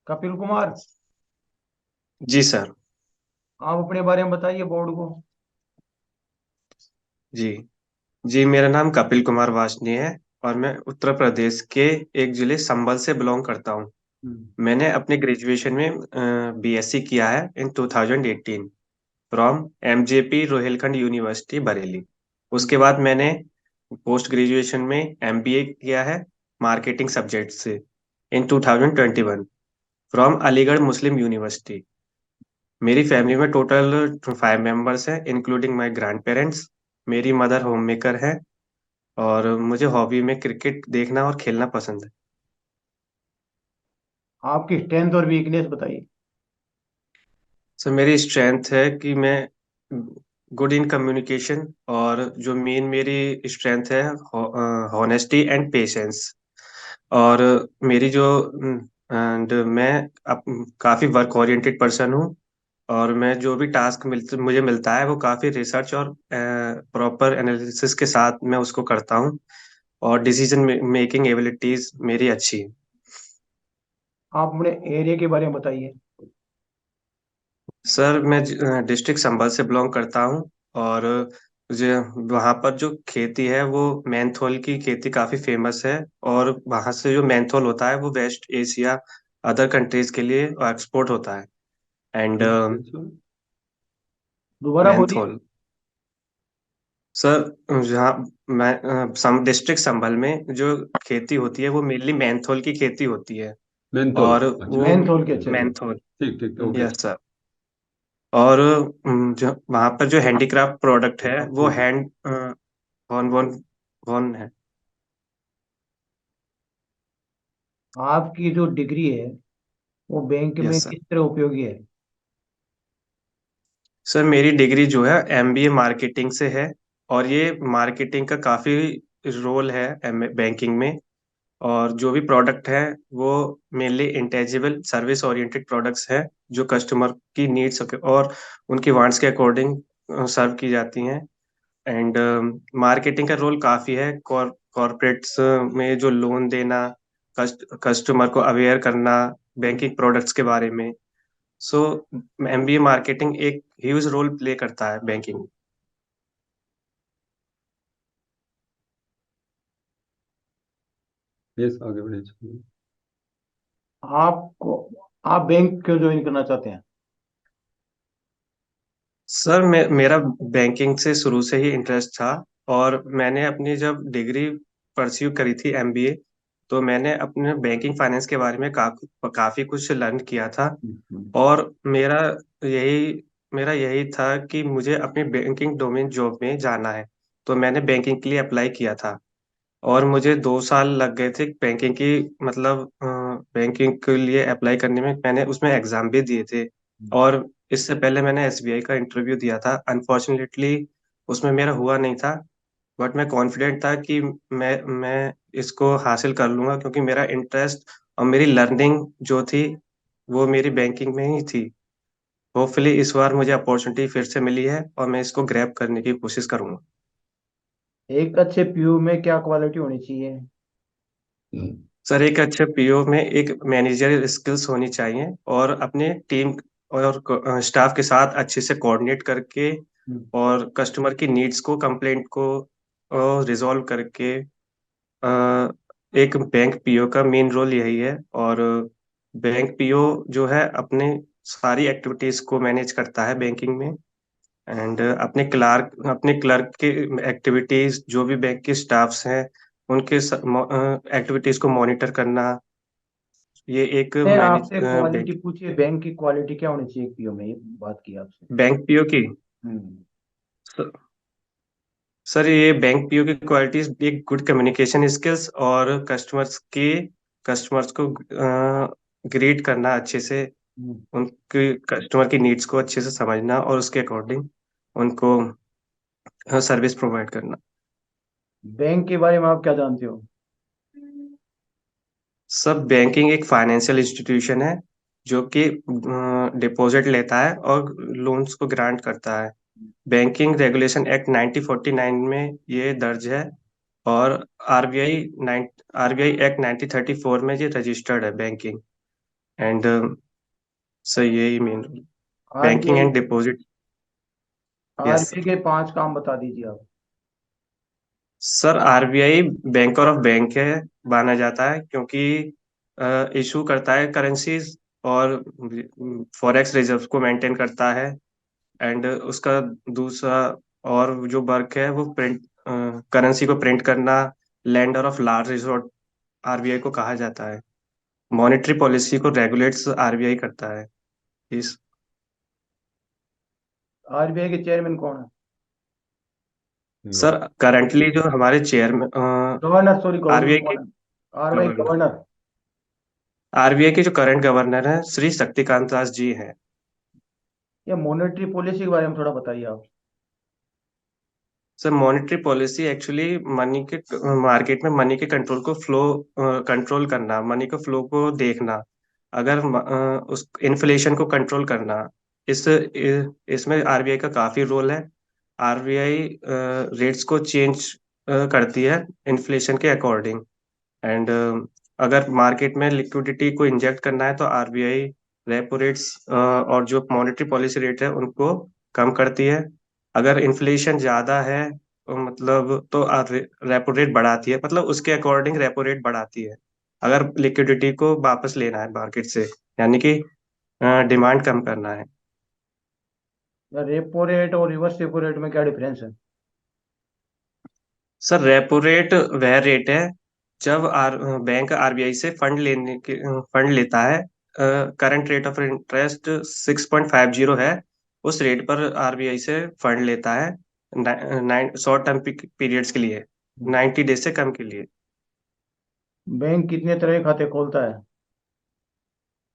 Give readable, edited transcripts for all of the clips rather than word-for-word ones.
कपिल कुमार। जी sir. आप अपने बारे में बताइए बोर्ड को। जी। जी, मेरा नाम कपिल कुमार वासनी है और मैं उत्तर प्रदेश के एक जिले संभल से बिलोंग करता हूँ। हम्म। मैंने अपने ग्रेजुएशन में बीएससी किया है in 2018 from MJP Rohilkhand University Bareilly. Hmm. उसके बाद मैंने पोस्ट ग्रेजुएशन में एमबीए किया है मार्केटिंग सब्जेक्ट से इन 2021 फ्रॉम अलीगढ़ मुस्लिम यूनिवर्सिटी। मेरी फैमिली में टोटल 5 मेंबर्स हैं इंक्लूडिंग माय ग्रैंड पेरेंट्स। मेरी मदर होम मेकर है और मुझे हॉबी में क्रिकेट देखना और खेलना पसंद है। आपकी स्ट्रेंथ और वीकनेस बताइए। सर, मेरी स्ट्रेंथ है कि मैं गुड इन कम्युनिकेशन, और जो मेन मेरी स्ट्रेंथ है हॉनेस्टी एंड पेशेंस। और मेरी जो एंड मैं काफ़ी वर्क ओरिएंटेड पर्सन हूँ। और मैं जो भी टास्क मुझे मिलता है वो काफ़ी रिसर्च और प्रॉपर एनालिसिस के साथ मैं उसको करता हूँ। और डिसीजन मेकिंग एबिलिटीज मेरी अच्छी है। आप अपने एरिया के बारे में बताइए। सर, मैं डिस्ट्रिक्ट संभल से बिलोंग करता हूँ। और जो वहाँ पर जो खेती है वो मेंथोल की खेती काफ़ी फेमस है। और वहाँ से जो मेंथोल होता है वो वेस्ट एशिया अदर कंट्रीज के लिए एक्सपोर्ट होता है। एंड दोबारा बोलिए। मेंथोल। सर, जहाँ मैं सम डिस्ट्रिक्ट संभल में जो खेती होती है वो मेनली मेंथोल की खेती होती है। मेंथोल। और अच्छा। वो मैंथोल के, अच्छा जी। मेंथोल। ठीक ठीक, ओके। Yes sir. और जो वहाँ पर जो हैंडीक्राफ्ट प्रोडक्ट है वो ठीक है। हैंड वन वन वन है। आपकी जो डिग्री है वो बैंक में यस सर। किस तरह उपयोगी है? सर, मेरी डिग्री जो है एमबीए मार्केटिंग से है। और ये मार्केटिंग का काफ़ी रोल है बैंकिंग में। और जो भी प्रोडक्ट है वो मेनली इंटेजिबल सर्विस ओरिएंटेड प्रोडक्ट्स है जो कस्टमर की नीड्स और उनकी वांट्स के अकॉर्डिंग सर्व की जाती हैं। एंड मार्केटिंग का रोल काफ़ी है कॉर्पोरेट्स में जो लोन देना, कस्टमर को अवेयर करना बैंकिंग प्रोडक्ट्स के बारे में। सो एमबीए मार्केटिंग एक ह्यूज रोल प्ले करता है बैंकिंग। यस, आगे बढ़े चलिए। आपको आप बैंक क्यों ज्वाइन करना चाहते हैं? सर, मेरा बैंकिंग से शुरू से ही इंटरेस्ट था। और मैंने अपनी जब डिग्री परस्यू करी थी एमबीए, तो मैंने अपने बैंकिंग फाइनेंस के बारे में काफ़ी कुछ लर्न किया था। हम्म। और यही मेरा यही था कि मुझे अपनी बैंकिंग डोमेन जॉब में जाना है। तो मैंने बैंकिंग के लिए अप्लाई किया था। और मुझे 2 साल लग गए थे बैंकिंग की, मतलब बैंकिंग के लिए अप्लाई करने में। मैंने उसमें एग्जाम भी दिए थे। और इससे पहले मैंने एसबीआई का इंटरव्यू दिया था। अनफॉर्चुनेटली उसमें मेरा हुआ नहीं था। बट मैं कॉन्फिडेंट था कि मैं इसको हासिल कर लूंगा, क्योंकि मेरा इंटरेस्ट और मेरी लर्निंग जो थी वो मेरी बैंकिंग में ही थी। होपफुली इस बार मुझे अपॉर्चुनिटी फिर से मिली है और मैं इसको ग्रैब करने की कोशिश करूंगा। एक अच्छे पीयू में क्या क्वालिटी होनी चाहिए? सर, एक अच्छे पीओ में एक मैनेजरियल स्किल्स होनी चाहिए, और अपने टीम और स्टाफ के साथ अच्छे से कोऑर्डिनेट करके हम्म। और कस्टमर की नीड्स को कंप्लेंट को रिजॉल्व करके एक बैंक पीओ का मेन रोल यही है। और बैंक पीओ जो है अपने सारी एक्टिविटीज को मैनेज करता है बैंकिंग में। एंड अपने क्लर्क के एक्टिविटीज, जो भी बैंक के स्टाफ्स हैं उनके एक्टिविटीज को मॉनिटर करना। ये एक मैं मैनेज आपसे क्वालिटी बैंक पूछिए, बैंक की क्वालिटी क्या होनी चाहिए पीयू में, ये बात की आपसे। बैंक पीओ की। हम्म। सर, ये बैंक पीओ की क्वालिटीज एक गुड कम्युनिकेशन स्किल्स और कस्टमर्स को ग्रीट करना अच्छे से, हम्म। उनके कस्टमर की नीड्स को अच्छे से समझना और उसके अकॉर्डिंग उनको सर्विस प्रोवाइड करना। बैंक के बारे में आप क्या जानते हो? सब बैंकिंग एक फाइनेंशियल इंस्टीट्यूशन है जो कि डिपॉजिट लेता है और लोन्स को ग्रांट करता है। बैंकिंग रेगुलेशन एक्ट 1949 में ये दर्ज है। और आरबीआई आरबीआई एक्ट 1934 में ये रजिस्टर्ड है बैंकिंग। एंड सर यही main banking RBI and deposit. Yes RBI के 5 काम बता दीजिए आप। Sir, RBI banker of bank है माना जाता है, क्योंकि इशू करता है करेंसीज और फॉरेक्स रिजर्व को मेंटेन करता है। एंड उसका दूसरा और जो वर्क है वो प्रिंट करेंसी को प्रिंट करना, lender of large resort RBI को कहा जाता है। मॉनेटरी पॉलिसी को रेगुलेट्स आरबीआई करता है। इस आरबीआई के चेयरमैन कौन है? नो। सर, करंटली जो हमारे chairman governor, sorry, governor RBI के कौन है? RBI governor governor. आरबीआई के जो करंट गवर्नर हैं श्री शक्तिकांत दास जी हैं। ये मॉनेटरी पॉलिसी के बारे में थोड़ा बताइए आप। Sir, monetary policy actually money के मार्केट में मनी के कंट्रोल को फ्लो कंट्रोल करना, मनी के फ्लो को देखना, अगर उस इन्फ्लेशन को कंट्रोल करना। इसमें आरबीआई का काफी रोल है। आरबीआई रेट्स को चेंज करती है इन्फ्लेशन के अकॉर्डिंग। एंड अगर मार्केट में लिक्विडिटी को इंजेक्ट करना है तो आरबीआई रेपो रेट्स और जो मॉनेटरी पॉलिसी रेट है उनको कम करती है। अगर इन्फ्लेशन ज्यादा है मतलब तो रेपो रेट बढ़ाती है, मतलब उसके अकॉर्डिंग रेपो रेट बढ़ाती है अगर लिक्विडिटी को वापस लेना है मार्केट से, यानी कि डिमांड कम करना है। रेपो रेट और रिवर्स रेपो रेट में क्या डिफरेंस है? सर, रेपो रेट वह रेट है जब बैंक आरबीआई से फंड लेता है। करंट रेट ऑफ इंटरेस्ट 6.50 है। उस रेट पर आरबीआई से फंड लेता है शॉर्ट टर्म पीरियड्स के लिए, 90 डेज से कम के लिए। बैंक कितने तरह के खाते खोलता है?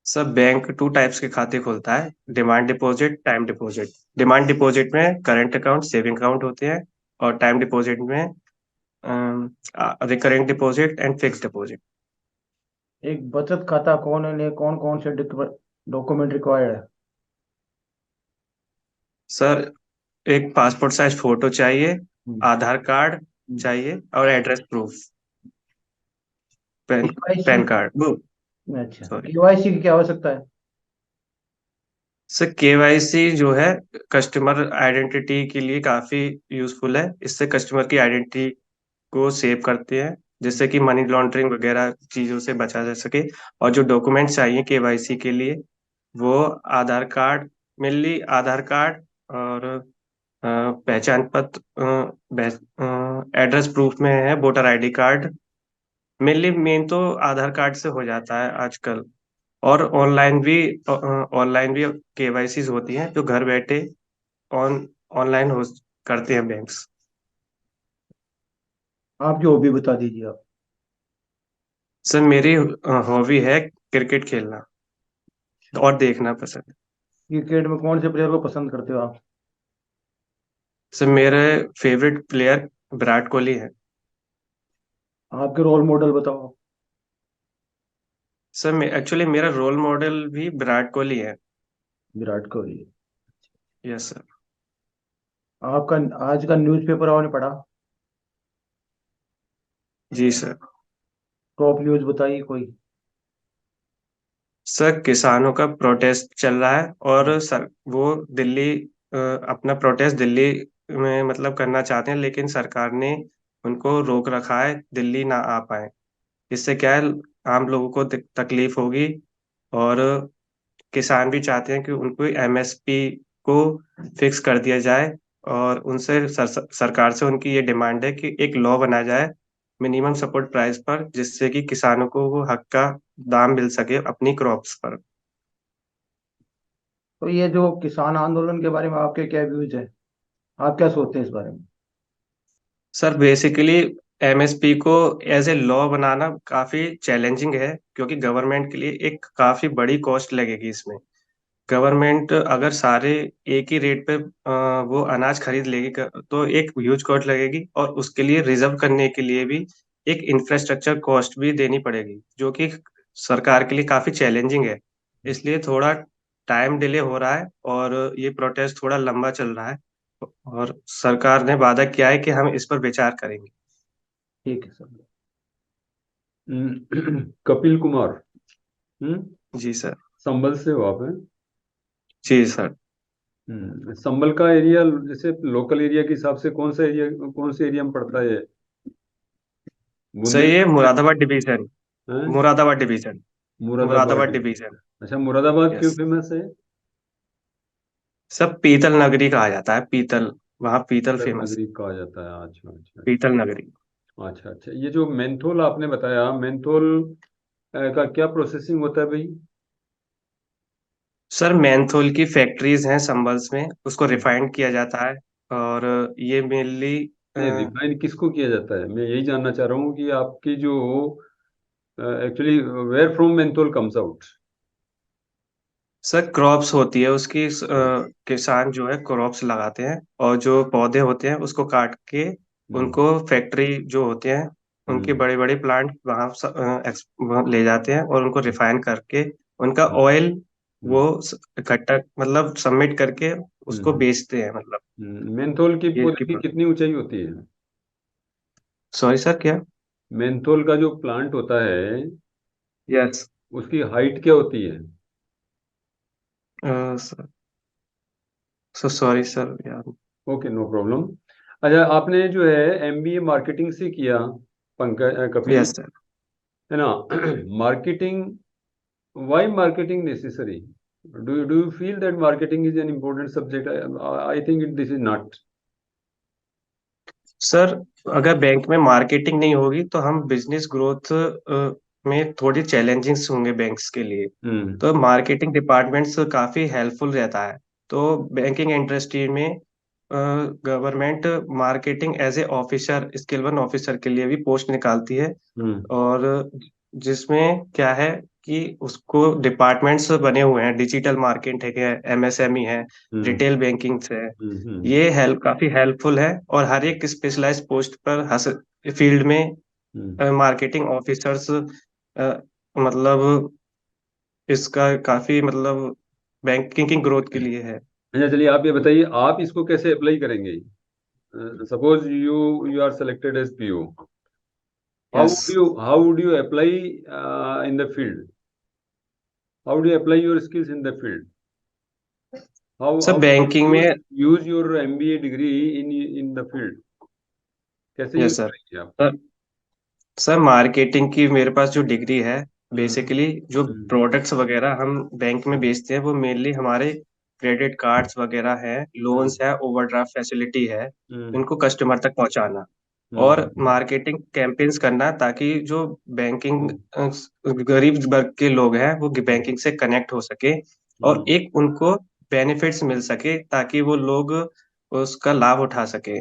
सब बैंक टू टाइप्स के खाते खोलता है, demand deposit, time deposit. Demand deposit में करंट अकाउंट, सेविंग अकाउंट होते हैं, और टाइम डिपॉजिट में recurring deposit and fix deposit. एक बचत खाता खोलने के लिए कौन कौन से डॉक्यूमेंट रिक्वायर्ड है? सर, एक पासपोर्ट साइज फोटो चाहिए, हम्म, आधार कार्ड हम्म। चाहिए, और address proof, pan KYC. Pan card वो अच्छा, सॉरी। केवाईसी की क्या आवश्यकता है? सर, केवाईसी जो है कस्टमर आइडेंटिटी के लिए काफी यूजफुल है। इससे कस्टमर की आइडेंटिटी को सेव करते हैं, जिससे कि मनी लॉन्ड्रिंग वगैरह चीजों से बचा जा सके। और जो डॉक्यूमेंट चाहिए केवाईसी के लिए वो आधार कार्ड, मेनली आधार कार्ड, और पहचान पत्र, एड्रेस प्रूफ में है voter ID card. Mainly main तो आधार कार्ड से हो जाता है आजकल। और ऑनलाइन भी केवाईसी होती हैं जो घर बैठे ऑनलाइन हो करते हैं बैंक्स। आपकी हॉबी बता दीजिए आप। सर, मेरी हॉबी है क्रिकेट खेलना और देखना पसंद है। क्रिकेट में कौन से प्लेयर को पसंद करते हो आप? सर, मेरे फेवरेट प्लेयर विराट कोहली है। आपके रोल मॉडल बताओ। सर, एक्चुअली मेरा रोल मॉडल भी विराट कोहली है। विराट कोहली। Yes sir. आपका आज का न्यूज़पेपर आपने पढ़ा? जी सर। टॉप न्यूज़ बताइए कोई। सर, किसानों का प्रोटेस्ट चल रहा है, हम्म। और सर वो दिल्ली अपना प्रोटेस्ट दिल्ली में मतलब करना चाहते हैं, लेकिन सरकार ने उनको रोक रखा है, दिल्ली ना आ पाए। इससे क्या है, आम लोगों को तकलीफ होगी। और किसान भी चाहते हैं कि उनको एमएसपी को फिक्स कर दिया जाए। और उनसे सरकार से उनकी ये डिमांड है कि एक लॉ बनाया जाए मिनिमम सपोर्ट प्राइस पर, जिससे कि किसानों को वो हक का दाम मिल सके अपनी क्रॉप्स पर। तो ये जो किसान आंदोलन के बारे में आपके क्या व्यूज है? आप क्या सोचते हैं इस बारे में? सर, बेसिकली एमएसपी को एज ए लॉ बनाना काफी चैलेंजिंग है, क्योंकि गवर्नमेंट के लिए एक काफी बड़ी कॉस्ट लगेगी इसमें। गवर्नमेंट अगर सारे एक ही रेट पे वो अनाज खरीद लेगी तो एक ह्यूज कॉस्ट लगेगी, और उसके लिए रिजर्व करने के लिए भी एक इंफ्रास्ट्रक्चर कॉस्ट भी देनी पड़ेगी, जो कि सरकार के लिए काफी चैलेंजिंग है। इसलिए थोड़ा टाइम डिले हो रहा है, और ये प्रोटेस्ट थोड़ा लंबा चल रहा है। और सरकार ने वादा किया है कि हम इस पर विचार करेंगे। ठीक है सर। कपिल कुमार। हम्म। जी सर। संभल से हो आप हैं? जी सर। संभल का एरिया जैसे लोकल एरिया के हिसाब से कौन सा एरिया, कौन से एरिया में पड़ता है? सर ये बुंदेलखंड में मुरादाबाद डिवीजन। है? Moradabad division. Moradabad Moradabad division. Division. अच्छा, मुरादाबाद क्यों यस। फेमस है? सब पीतल नगरी कहा जाता है, पीतल। वहाँ पीतल पीतल फेमस। नगरी कहा जाता है। अच्छा अच्छा पीतल नगरी। अच्छा अच्छा अच्छा। ये जो मेंथोल आपने बताया, मेंथोल का क्या प्रोसेसिंग होता है भाई? सर मेंथोल की फैक्ट्रीज हैं संभल्स में, उसको हम्म। रिफाइंड किया जाता है। और ये मेनली नहीं, रिफाइन किसको किया जाता है, मैं यही जानना चाह रहा हूँ कि आपकी जो actually where from menthol comes out. Sir crops होती है उसकी, किसान जो है क्रॉप्स लगाते हैं, और जो पौधे होते हैं उसको काट के हम्म उनको फैक्ट्री जो होते हैं उनके हम्म बड़े बड़े प्लांट वहाँ वहाँ ले जाते हैं, और उनको रिफाइन करके उनका ऑयल वो हम्म इकट्ठा मतलब सबमिट करके उसको हम्म बेचते हैं, मतलब मेंथोल की ये पौधे इसकी। की कितनी ऊंचाई होती है? सॉरी सर, क्या? मेंथोल का जो प्लांट होता है यस। उसकी हाइट क्या होती है? सो सॉरी सर यार। Okay, no problem. अच्छा, आपने जो है एमबीए मार्केटिंग से किया, पंकज कपिल, यस सर। है ना? Marketing, why marketing necessary? Do you feel that marketing is an important subject? I think this is not. Sir अगर बैंक में मार्केटिंग नहीं होगी तो हम बिजनेस ग्रोथ में थोड़ी चैलेंजिंग्स होंगे बैंक्स के लिए। हम्म तो मार्केटिंग डिपार्टमेंट्स काफी हेल्पफुल रहता है। तो बैंकिंग इंडस्ट्री में government marketing as a officer, scale one officer के लिए भी पोस्ट निकालती है। हम्म और जिसमें क्या है कि उसको डिपार्टमेंट्स बने हुए हैं, डिजिटल मार्केटिंग है, एमएसएमई है, हम्म रिटेल बैंकिंग है। हम्म ये हेल्प काफी हेल्पफुल है, और हर एक स्पेशलाइज पोस्ट पर हर फील्ड में हम्म मार्केटिंग ऑफिसर्स मतलब इसका काफी मतलब बैंकिंग की ग्रोथ के लिए है। अच्छा, चलिए आप ये बताइए, आप इसको कैसे अप्लाई करेंगे? Suppose you you are selected as PO, yes. How would you apply in the field? How do you apply your skills in the field? How सब बैंकिंग यूज में। Use your MBA degree in in the field? कैसे use yes sir. करेंगे आप? Sir sir marketing की मेरे पास जो degree है, हम्म basically जो हम्म प्रोडक्ट्स वगैरह हम बैंक में हम्म बेचते हैं वो मेनली हमारे क्रेडिट कार्ड्स वगैरह है, लोन्स हम्म है, ओवरड्राफ्ट फैसिलिटी है, हम्म इनको कस्टमर तक पहुंचाना और हम्म मार्केटिंग कैंपेन्स करना, ताकि जो बैंकिंग हम्म गरीब वर्ग के लोग हैं वो हम्म बैंकिंग से कनेक्ट हो सके, और हम्म एक उनको बेनिफिट्स मिल सके ताकि वो लोग उसका लाभ उठा सके।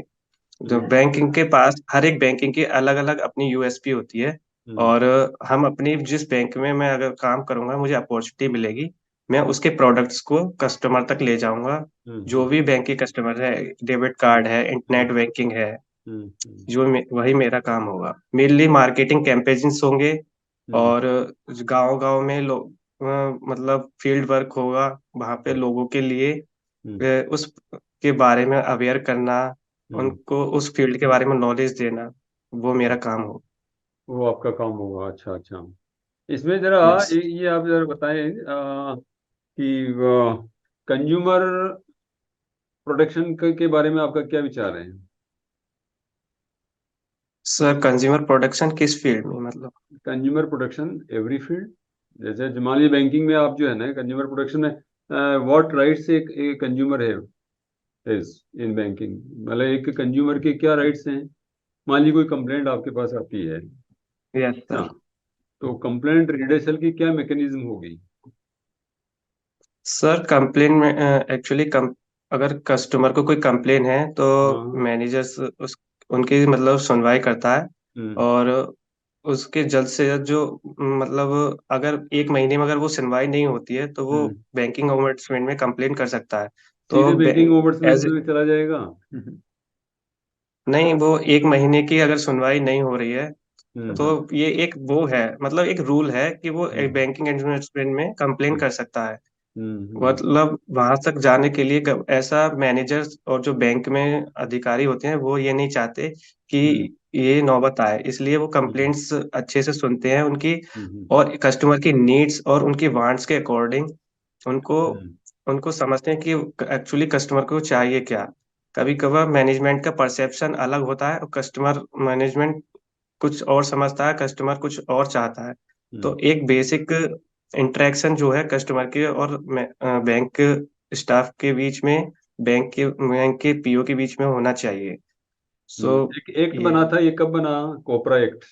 जो हम्म बैंकिंग के पास हर एक बैंकिंग की अलग अलग अपनी यूएसपी होती है। हम्म और हम अपनी जिस बैंक में मैं अगर काम करूंगा मुझे अपॉर्चुनिटी मिलेगी, मैं उसके प्रोडक्ट्स को कस्टमर तक ले जाऊंगा। जो हम्म भी बैंक के कस्टमर है, डेबिट कार्ड है, हम्म इंटरनेट बैंकिंग है, हम्म वही मेरा काम होगा। मेनली मार्केटिंग कैंपेन्स होंगे, हम्म और गांव गांव में लोग मतलब फील्ड वर्क होगा, वहां पे लोगों के लिए हम्म उस के बारे में अवेयर करना, हम्म उनको उस फील्ड के बारे में नॉलेज देना, वो मेरा काम हो। वो आपका काम होगा। अच्छा अच्छा। इसमें जरा यस। ये आप जरा बताएं कि कंज्यूमर प्रोटेक्शन के बारे में आपका क्या विचार है? सर कंज्यूमर प्रोडक्शन किस फील्ड में मतलब? कंज्यूमर प्रोटेक्शन एवरी फील्ड, जैसे मान बैंकिंग में आप जो है ना, कंज्यूमर प्रोटेक्शन में व्हाट राइट्स एक कंज्यूमर है इज इन बैंकिंग, मतलब एक कंज्यूमर के क्या राइट्स हैं? मान लीजिए कोई कंप्लेंट आपके पास आती है यस ना, सर। तो कंप्लेंट रिड्रेसल की क्या मैकेनिज्म होगी? सर कंप्लेन में एक्चुअली अगर कस्टमर को कोई कंप्लेन है तो हाँ। मैनेजर्स उस उनकी मतलब सुनवाई करता है। हम्म और उसके जल्द से जल्द जो मतलब अगर एक महीने में अगर वो सुनवाई नहीं होती है तो वो हम्म बैंकिंग ओम्बड्समैन में कंप्लेन कर सकता है। तो सीधे बैंकिंग ओम्बड्समैन एज में चला जाएगा? नहीं, वो एक महीने की अगर सुनवाई नहीं हो रही है तो हम्म ये एक वो है, मतलब एक रूल है कि वो एक हम्म बैंकिंग एडमिनिस्ट्रेशन में कंप्लेन कर सकता है। हम्म मतलब वहां तक जाने के लिए ऐसा मैनेजर्स और जो बैंक में अधिकारी होते हैं वो ये नहीं चाहते कि हम्म ये नौबत आए, इसलिए वो हम्म, कंप्लेंट्स अच्छे से सुनते हैं उनकी, हम्म, और कस्टमर की नीड्स और उनकी वांट्स के अकॉर्डिंग उनको हम्म, उनको समझते हैं कि एक्चुअली कस्टमर को चाहिए क्या। कभी कभार मैनेजमेंट का परसेप्शन अलग होता है और कस्टमर मैनेजमेंट कुछ और समझता है, कस्टमर कुछ और चाहता है। हम्म, तो एक बेसिक इंटरेक्शन जो है कस्टमर के और बैंक स्टाफ के बीच में, बैंक के पीओ के बीच में होना चाहिए। सो एक एक्ट ये बना था, ये कब बना? COPRA act?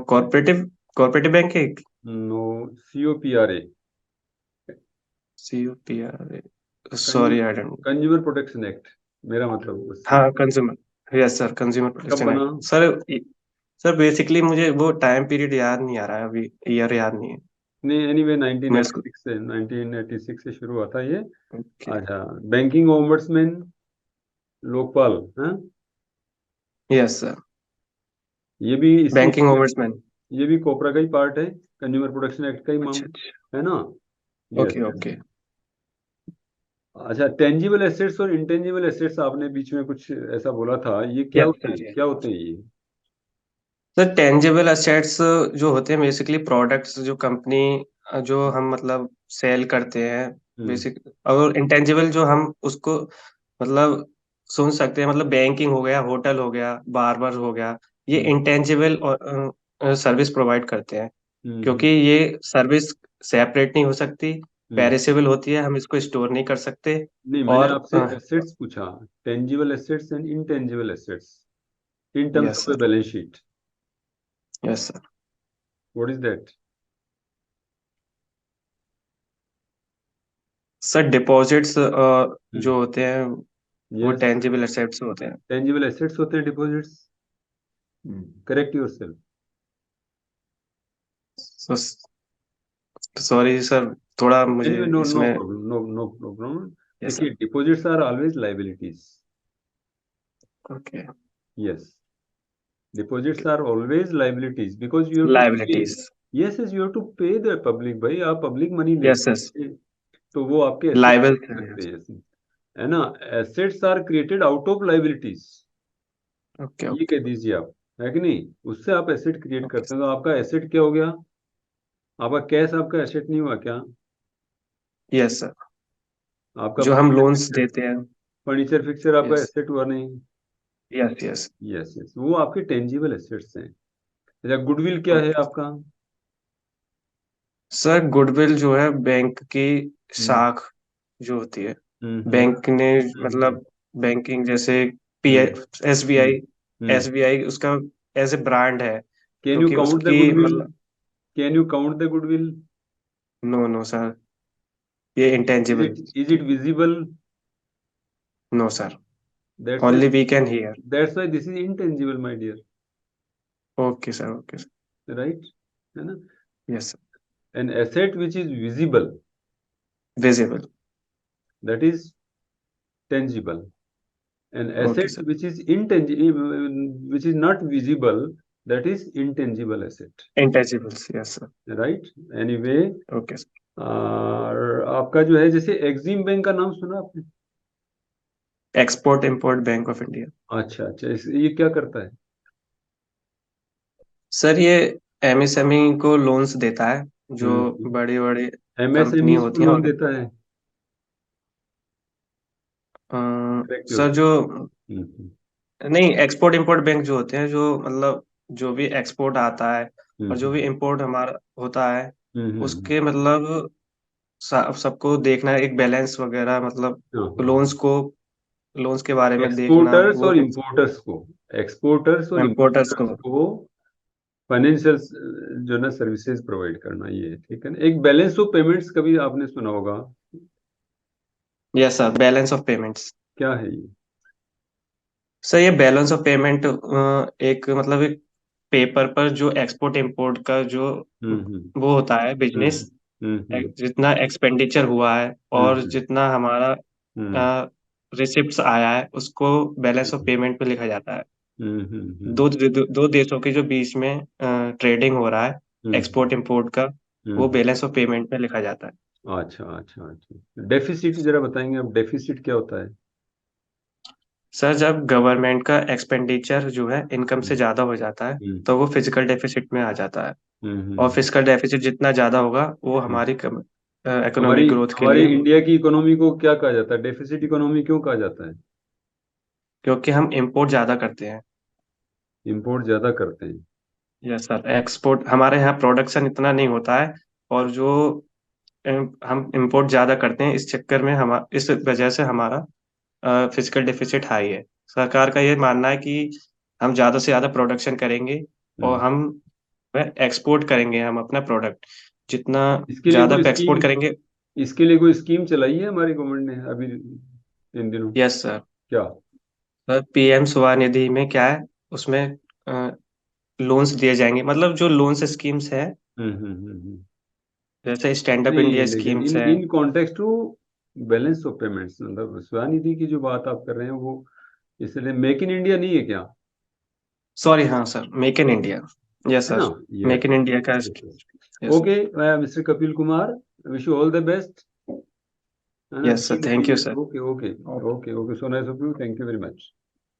Cooperative cooperative bank है। No, COPRA, COPR, sorry I don't. Consumer protection act, मेरा मतलब उससे। हाँ, कंज्यूमर, यस सर, कंज्यूमर कब प्रोटेक्शन बना? Act sir. सर बेसिकली मुझे वो टाइम पीरियड याद नहीं आ रहा है अभी, ईयर याद नहीं है नहीं, एनीवे मेरे को। 1986 से शुरू हुआ था ये। ओके। अच्छा, बैंकिंग ओम्बड्समैन लोकपाल, हाँ, यस सर। ये भी इसी, बैंकिंग ओम्बड्समैन। ये भी कोपरा का ही पार्ट है, कंज्यूमर प्रोटेक्शन एक्ट का ही माम अच्छा अच्छा। है ना? Yes, okay yes. ओके। अच्छा, टेंजिबल एसेट्स और इंटेंजिबल एसेट्स आपने बीच में कुछ ऐसा बोला था, ये क्या यस होते हैं, सर, यस क्या सर। होते हैं ये? सर टेंजिबल असेट्स जो होते हैं बेसिकली प्रोडक्ट्स जो कंपनी जो हम मतलब सेल करते हैं हम्म, बेसिक। और इंटेंजिबल जो हम उसको मतलब सुन सकते हैं, मतलब बैंकिंग हो गया, होटल हो गया, बार्बर हो गया, ये हम्म, इंटेंजिबल सर्विस प्रोवाइड करते हैं। क्योंकि हम्म, ये सर्विस सेपरेट नहीं हो सकती, हम्म। पेरिसेबल होती है, हम इसको स्टोर नहीं कर सकते। नहीं, मैंने और आपसे एसेट्स पूछा, tangible assets and intangible assets in terms yes of the sir, balance sheet, yes sir. What is that? Sir deposits जो होते हैं वो यस, टेंजिबल एसेट्स होते हैं। टेंजिबल एसेट्स होते हैं deposits. Correct yourself. Sorry sir, थोड़ा मुझे एनीवे, नो नो इसमें। Problem, no problem. यस देखिए, sir. Deposits are always liabilities. Okay. Yes, deposits are always liabilities because you have to pay. Liabilities. Yes, yes, you have to pay the public, भाई आप public money yes yes. लेते हैं, तो वो आपके asset liable. सकते हैं, है ना? Assets are created out of liabilities, okay ये ओके कह दीजिए आप, है कि नहीं? उससे आप एसेट क्रिएट ओके। करते हैं, तो आपका एसेट क्या हो गया? आपका कैश आपका एसेट नहीं हुआ क्या? यस सर, आपका जो हम लोन्स देते हैं। फर्नीचर फिक्सर आपका यस एसेट हुआ नहीं? Yes yes. यस, यस, वो आपके टेंजिबल एसेट्स हैं। अच्छा, गुडविल क्या है ओके आपका? सर, गुडविल जो है बैंक की हम्म, शाख जो होती है, हम्म, बैंक ने हम्म, मतलब बैंकिंग जैसे पी हम्म, SBI, हम्म। SBI उसका एज ए ब्रांड है, Can you क्योंकि count the उसकी goodwill? मतलब। Can you count the goodwill? No no sir, ये Is intangible. it is it visible? No sir, That's why only we can hear. that's why this is intangible, my dear. Okay sir, okay sir. Right? है ना? Yes sir. An asset which is visible, visible. that is tangible. An okay asset sir. which is intangible, which is not visible, that is intangible asset. Intangibles, yes sir. Right? Anyway, okay sir. और आपका जो है, जैसे Exim bank का नाम सुना आपने? Export import bank of India. अच्छा, अच्छा, ये क्या करता है? सर ये MSME को लोन्स देता है, जो हम्म, बड़ी बड़ी कंपनी MSMEs को होती हैं। लोन और देता है? करेक्ट सर जो हम्म, नहीं, एक्सपोर्ट इंपोर्ट बैंक जो होते हैं, जो मतलब जो भी एक्सपोर्ट आता है और जो हम्म, भी इंपोर्ट हमारा होता है, हम्म, उसके मतलब सबको देखना है, एक बैलेंस वगैरह मतलब हाँ, लोन्स के बारे में देखना एक्सपोर्टर्स वो। और इंपोर्टर्स को, एक्सपोर्टर्स और इम्पोर्टर्स को। इंपोर्टर्स को फाइनेंशियल जो ना सर्विसेज प्रोवाइड करना, ये है, ठीक है ना? एक बैलेंस ऑफ पेमेंट्स कभी आपने सुना होगा, yes sir, balance of payments. क्या है ये? सर ये बैलेंस ऑफ पेमेंट एक मतलब एक पेपर पर जो एक्सपोर्ट इंपोर्ट का जो हम्म, हम्म, वो होता है बिजनेस, हम्म, हम्म, जितना एक्सपेंडिचर हुआ है और हम्म, जितना हमारा हम्म, रिसिप्ट्स आया है, उसको बैलेंस ऑफ पेमेंट पे लिखा जाता है। हम्म, दो देशों के जो बीच में ट्रेडिंग हो रहा है हम्म, एक्सपोर्ट इंपोर्ट का, वो हम्म। बैलेंस ऑफ पेमेंट में लिखा जाता है। अच्छा, अच्छा, अच्छा, डेफिसिट जरा बताएंगे आप, डेफिसिट क्या होता है? सर जब गवर्नमेंट का एक्सपेंडिचर जो है इनकम से हम्म, ज्यादा हो जाता है हम्म, तो वो फिजिकल डेफिसिट में आ जाता है। और हम्म। फिजिकल डेफिसिट जितना ज्यादा होगा वो हम्म। हमारी हमारी इकोनॉमिक ग्रोथ के हमारे लिए, इंडिया की इकोनॉमी को क्या कहा जाता है, डेफिसिट इकोनॉमी क्यों कहा जाता है? क्योंकि हम इंपोर्ट ज्यादा करते हैं। इंपोर्ट ज्यादा करते हैं। यस सर, एक्सपोर्ट हमारे यहाँ प्रोडक्शन इतना नहीं होता है। और जो हम इंपोर्ट ज्यादा करते हैं, इस चक्कर में हम इस वजह से हमारा फिजिकल डेफिसिट हाई है। सरकार का ये मानना है कि हम ज्यादा से ज्यादा प्रोडक्शन करेंगे और हम्म। हम एक्सपोर्ट करेंगे हम अपना प्रोडक्ट, जितना इसके लिए ज्यादा कोई एक्सपोर्ट स्कीम करेंगे। इसके लिए कोई स्कीम चलाई है हमारी गवर्नमेंट ने अभी इन दिनों? Yes sir. क्या? सर पीएम स्वनिधि में क्या है, उसमें लोन्स दिए जाएंगे, मतलब जो लोन्स स्कीम्स है, हम्म। जैसे स्टैंड अप नहीं, इंडिया लेकिन स्कीम्स इन है। In context to balance of payments, मतलब स्वनिधि की जो बात आप कर रहे हैं वो इसलिए मेक इन इंडिया नहीं है क्या? सॉरी, हाँ sir, make in India. Yes है ना? Sir, yes, make in India का। Yes, yes. Yes okay, mister Kapil Kumar, wish you all the best, है ना? Yes sir, keep thank you sir. Okay, okay, okay. Okay, okay, so nice of you, thank you very much.